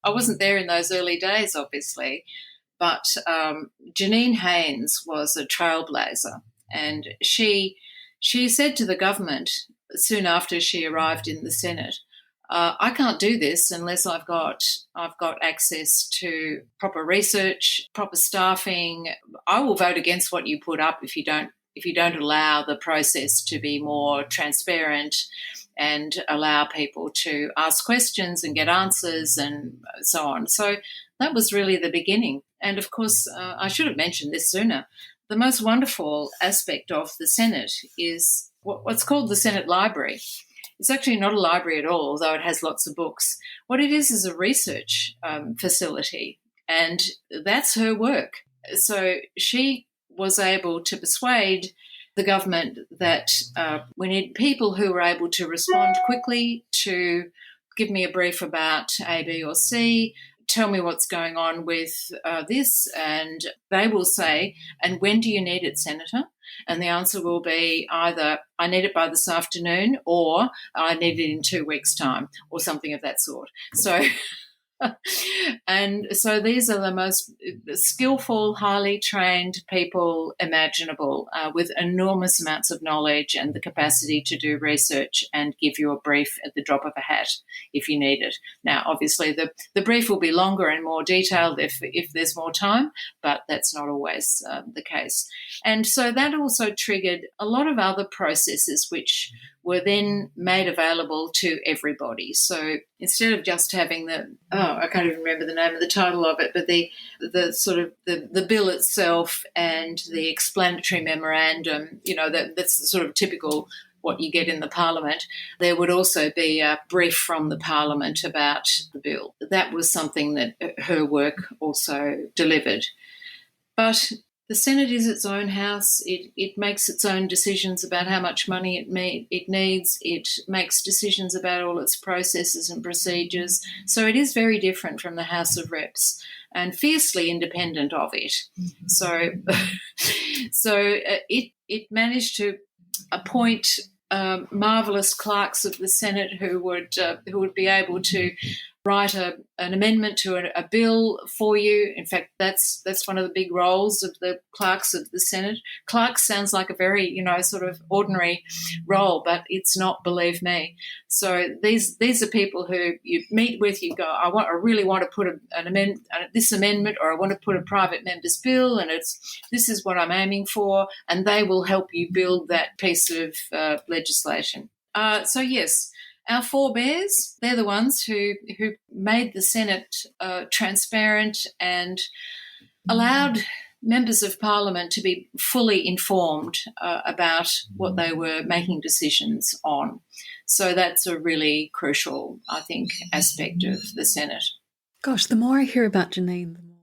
I wasn't there in those early days, obviously, but Janine Haynes was a trailblazer, and she said to the government soon after she arrived in the Senate, I can't do this unless I've got access to proper research, proper staffing. I will vote against what you put up if you don't allow the process to be more transparent and allow people to ask questions and get answers and so on. So that was really the beginning. And of course, I should have mentioned this sooner. The most wonderful aspect of the Senate is what's called the Senate Library. It's actually not a library at all, although it has lots of books. What it is a research facility, and that's her work. So she was able to persuade the government that we need people who are able to respond quickly, to give me a brief about A, B or C, tell me what's going on with this, and they will say, and when do you need it, Senator? And the answer will be either I need it by this afternoon or I need it in 2 weeks' time or something of that sort. So and so these are the most skillful, highly trained people imaginable, with enormous amounts of knowledge and the capacity to do research and give you a brief at the drop of a hat if you need it. Now, obviously, the brief will be longer and more detailed if there's more time, but that's not always the case. And so that also triggered a lot of other processes which were then made available to everybody. So instead of just having I can't even remember the name of the title of it, but the sort of the bill itself and the explanatory memorandum, that's sort of typical what you get in the Parliament. There would also be a brief from the Parliament about the bill. That was something that her work also delivered. But the Senate is its own house. It makes its own decisions about how much money it needs. It makes decisions about all its processes and procedures. So it is very different from the House of Reps and fiercely independent of it. Mm-hmm. So it managed to appoint marvellous clerks of the Senate who would be able to write an amendment to a bill for you. In fact, that's one of the big roles of the clerks of the Senate. Clerks sounds like a very, sort of ordinary role, but it's not, believe me. So these are people who you meet with, you go, I really want to put this amendment, or I want to put a private member's bill, and this is what I'm aiming for, and they will help you build that piece of legislation. So yes, our forebears, they're the ones who made the Senate transparent and allowed members of Parliament to be fully informed about what they were making decisions on. So that's a really crucial, I think, aspect of the Senate. Gosh, the more I hear about Janine, the more